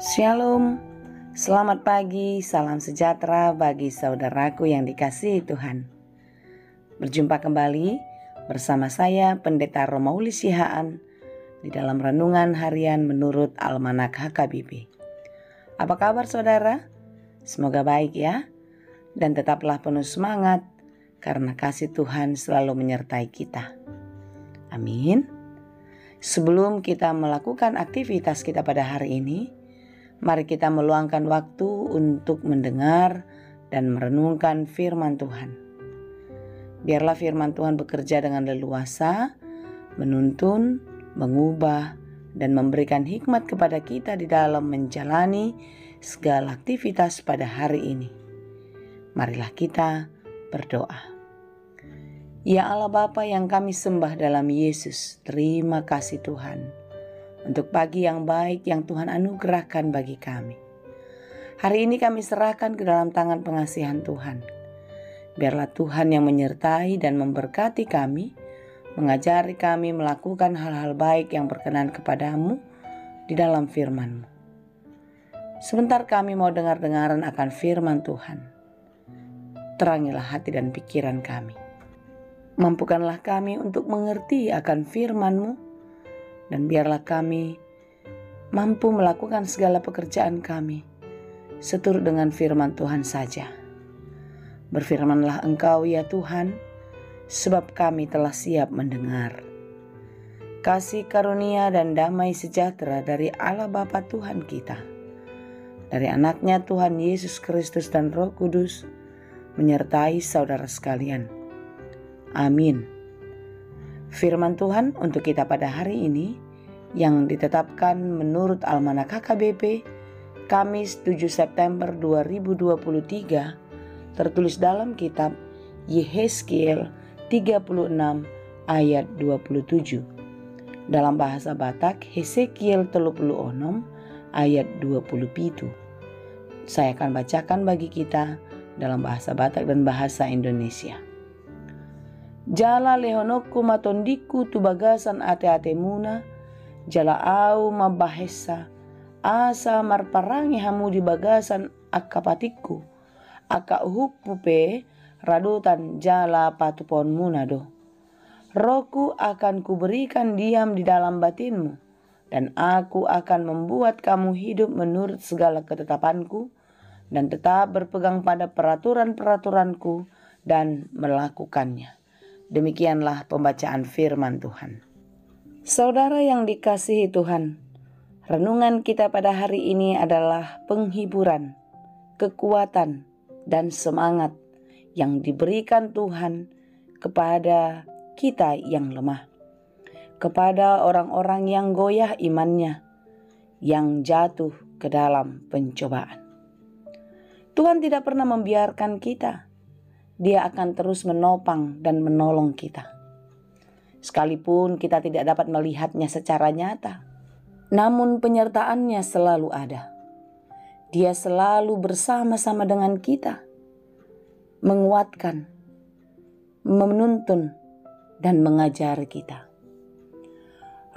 Shalom, selamat pagi, salam sejahtera bagi saudaraku yang dikasihi Tuhan. Berjumpa kembali bersama saya Pendeta Romauli Sihaan di dalam Renungan Harian menurut Almanak HKBP. Apa kabar saudara? Semoga baik ya, dan tetaplah penuh semangat karena kasih Tuhan selalu menyertai kita. Amin. Sebelum kita melakukan aktivitas kita pada hari ini, mari kita meluangkan waktu untuk mendengar dan merenungkan firman Tuhan. Biarlah firman Tuhan bekerja dengan leluasa, menuntun, mengubah, dan memberikan hikmat kepada kita di dalam menjalani segala aktivitas pada hari ini. Marilah kita berdoa. Ya Allah Bapa yang kami sembah dalam Yesus, terima kasih Tuhan untuk pagi yang baik yang Tuhan anugerahkan bagi kami. Hari ini kami serahkan ke dalam tangan pengasihan Tuhan. Biarlah Tuhan yang menyertai dan memberkati kami, mengajari kami melakukan hal-hal baik yang berkenan kepadamu di dalam firman-Mu. Sebentar kami mau dengar-dengaran akan firman Tuhan. Terangilah hati dan pikiran kami. Mampukanlah kami untuk mengerti akan firman-Mu, dan biarlah kami mampu melakukan segala pekerjaan kami seturut dengan firman Tuhan saja. Berfirmanlah Engkau ya Tuhan, sebab kami telah siap mendengar. Kasih karunia dan damai sejahtera dari Allah Bapa Tuhan kita, dari anaknya Tuhan Yesus Kristus dan Roh Kudus, menyertai saudara sekalian. Amin. Firman Tuhan untuk kita pada hari ini yang ditetapkan menurut Almanak HKBP Kamis 7 September 2023 tertulis dalam kitab Yehezkiel 36 ayat 27. Dalam bahasa Batak Hesekiel 36 ayat 27. Saya akan bacakan bagi kita dalam bahasa Batak dan bahasa Indonesia. Jala lehonoku matondiku tu bagasan ate-ate muna, jala au mabahesa, asa marparangi hamu di bagasan akapatiku, aka uhupupe radutan jala patupon munado. Rohku akan kuberikan diam di dalam batinmu, dan aku akan membuat kamu hidup menurut segala ketetapanku, dan tetap berpegang pada peraturan-peraturanku dan melakukannya. Demikianlah pembacaan firman Tuhan. Saudara yang dikasihi Tuhan, renungan kita pada hari ini adalah penghiburan, kekuatan, dan semangat yang diberikan Tuhan kepada kita yang lemah, kepada orang-orang yang goyah imannya, yang jatuh ke dalam pencobaan. Tuhan tidak pernah membiarkan kita. Dia akan terus menopang dan menolong kita. Sekalipun kita tidak dapat melihatnya secara nyata, namun penyertaannya selalu ada. Dia selalu bersama-sama dengan kita, menguatkan, menuntun, dan mengajar kita.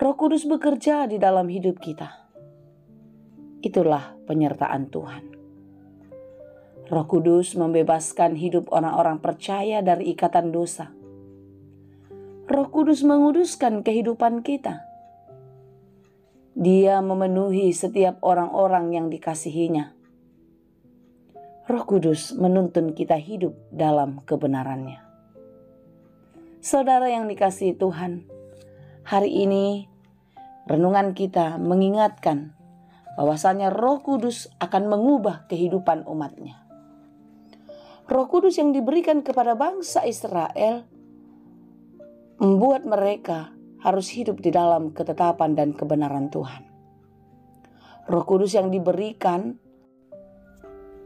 Roh Kudus bekerja di dalam hidup kita. Itulah penyertaan Tuhan. Roh Kudus membebaskan hidup orang-orang percaya dari ikatan dosa. Roh Kudus menguduskan kehidupan kita. Dia memenuhi setiap orang-orang yang dikasihinya. Roh Kudus menuntun kita hidup dalam kebenarannya. Saudara yang dikasihi Tuhan, hari ini renungan kita mengingatkan bahwasanya Roh Kudus akan mengubah kehidupan umatnya. Roh Kudus yang diberikan kepada bangsa Israel membuat mereka harus hidup di dalam ketetapan dan kebenaran Tuhan. Roh Kudus yang diberikan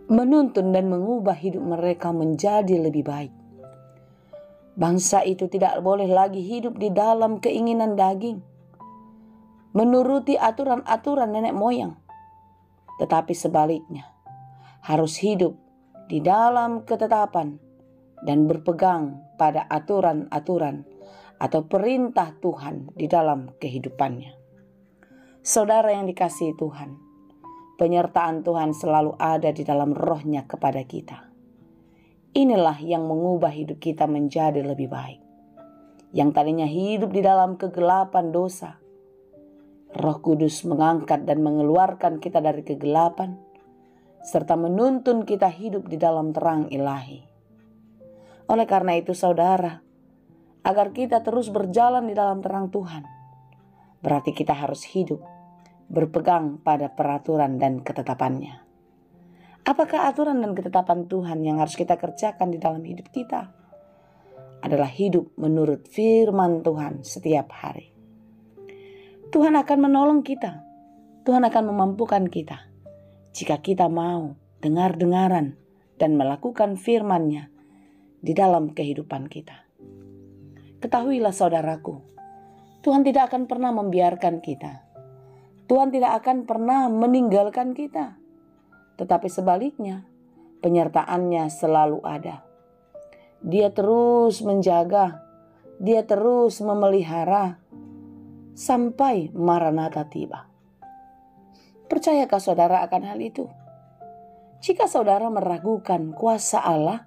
menuntun dan mengubah hidup mereka menjadi lebih baik. Bangsa itu tidak boleh lagi hidup di dalam keinginan daging, menuruti aturan-aturan nenek moyang, tetapi sebaliknya harus hidup di dalam ketetapan dan berpegang pada aturan-aturan atau perintah Tuhan di dalam kehidupannya. Saudara yang dikasihi Tuhan, Penyertaan Tuhan selalu ada di dalam roh-Nya kepada kita. Inilah yang mengubah hidup kita menjadi lebih baik. Yang tadinya hidup di dalam kegelapan dosa, Roh Kudus mengangkat dan mengeluarkan kita dari kegelapan, serta menuntun kita hidup di dalam terang ilahi. Oleh karena itu saudara, agar kita terus berjalan di dalam terang Tuhan, berarti kita harus hidup berpegang pada peraturan dan ketetapannya. Apakah aturan dan ketetapan Tuhan yang harus kita kerjakan di dalam hidup kita? Adalah hidup menurut firman Tuhan setiap hari. Tuhan akan menolong kita. Tuhan akan memampukan kita jika kita mau dengar-dengaran dan melakukan firman-Nya di dalam kehidupan kita. Ketahuilah saudaraku, Tuhan tidak akan pernah membiarkan kita. Tuhan tidak akan pernah meninggalkan kita. Tetapi sebaliknya, penyertaan-Nya selalu ada. Dia terus menjaga, Dia terus memelihara sampai Maranatha tiba. Percayakah saudara akan hal itu? Jika saudara meragukan kuasa Allah,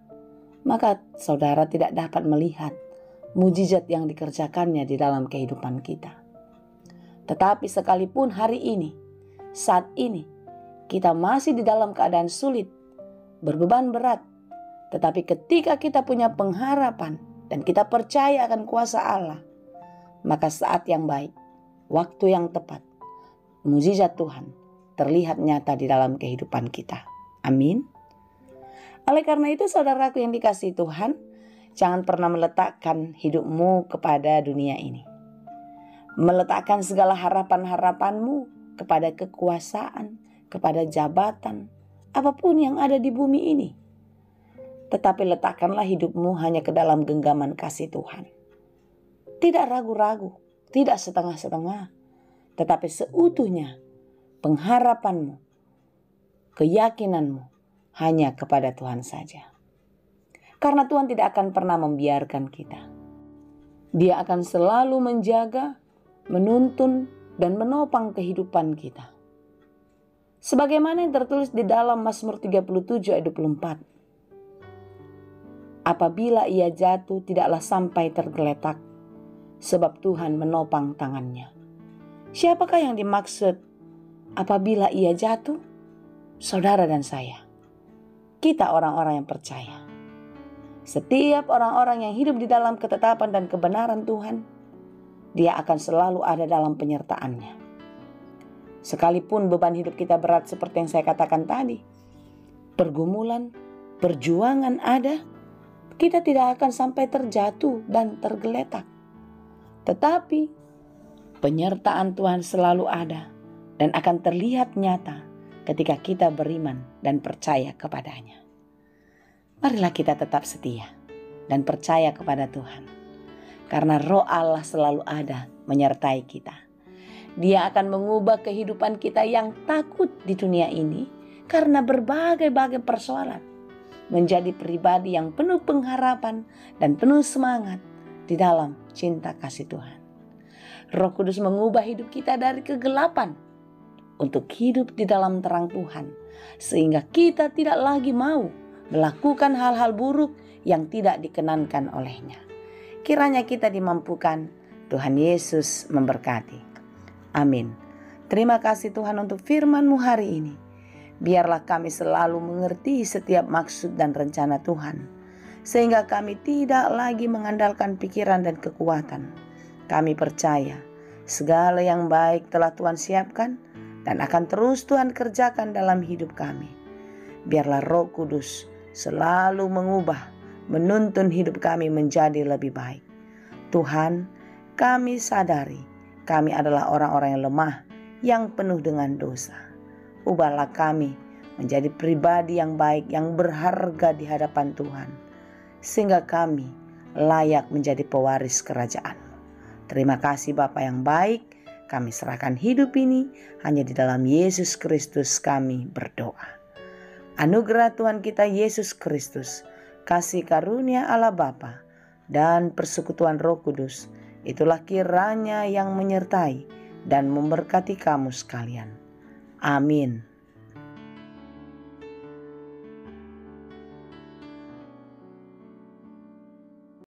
maka saudara tidak dapat melihat mujizat yang dikerjakannya di dalam kehidupan kita. Tetapi sekalipun hari ini, saat ini, kita masih di dalam keadaan sulit, berbeban berat, tetapi ketika kita punya pengharapan dan kita percaya akan kuasa Allah, maka saat yang baik, waktu yang tepat, mujizat Tuhan terlihat nyata di dalam kehidupan kita. Amin. Oleh karena itu saudaraku yang dikasihi Tuhan, jangan pernah meletakkan hidupmu kepada dunia ini. Meletakkan segala harapan-harapanmu kepada kekuasaan, kepada jabatan, apapun yang ada di bumi ini. Tetapi letakkanlah hidupmu hanya ke dalam genggaman kasih Tuhan. Tidak ragu-ragu, tidak setengah-setengah, tetapi seutuhnya pengharapanmu, keyakinanmu hanya kepada Tuhan saja. Karena Tuhan tidak akan pernah membiarkan kita. Dia akan selalu menjaga, menuntun, dan menopang kehidupan kita. Sebagaimana yang tertulis di dalam Mazmur 37 ayat 24. Apabila ia jatuh tidaklah sampai tergeletak, sebab Tuhan menopang tangannya. Siapakah yang dimaksud apabila ia jatuh? Saudara dan saya. Kita orang-orang yang percaya. Setiap orang-orang yang hidup di dalam ketetapan dan kebenaran Tuhan, dia akan selalu ada dalam penyertaan-Nya. Sekalipun beban hidup kita berat seperti yang saya katakan tadi, pergumulan, perjuangan ada, kita tidak akan sampai terjatuh dan tergeletak. Tetapi penyertaan Tuhan selalu ada dan akan terlihat nyata ketika kita beriman dan percaya kepadanya. Marilah kita tetap setia dan percaya kepada Tuhan. Karena Roh Allah selalu ada menyertai kita. Dia akan mengubah kehidupan kita yang takut di dunia ini karena berbagai-bagai persoalan, menjadi pribadi yang penuh pengharapan dan penuh semangat di dalam cinta kasih Tuhan. Roh Kudus mengubah hidup kita dari kegelapan untuk hidup di dalam terang Tuhan, sehingga kita tidak lagi mau melakukan hal-hal buruk yang tidak dikenankan oleh-Nya. Kiranya kita dimampukan. Tuhan Yesus memberkati. Amin. Terima kasih Tuhan untuk firman-Mu hari ini. Biarlah kami selalu mengerti setiap maksud dan rencana Tuhan, sehingga kami tidak lagi mengandalkan pikiran dan kekuatan. Kami percaya segala yang baik telah Tuhan siapkan dan akan terus Tuhan kerjakan dalam hidup kami. Biarlah Roh Kudus selalu mengubah, menuntun hidup kami menjadi lebih baik. Tuhan, kami sadari kami adalah orang-orang yang lemah, yang penuh dengan dosa. Ubahlah kami menjadi pribadi yang baik, yang berharga di hadapan Tuhan, sehingga kami layak menjadi pewaris kerajaan-Mu. Terima kasih Bapa yang baik, kami serahkan hidup ini hanya di dalam Yesus Kristus kami berdoa. Anugerah Tuhan kita Yesus Kristus, kasih karunia Allah Bapa, dan persekutuan Roh Kudus, itulah kiranya yang menyertai dan memberkati kamu sekalian. Amin.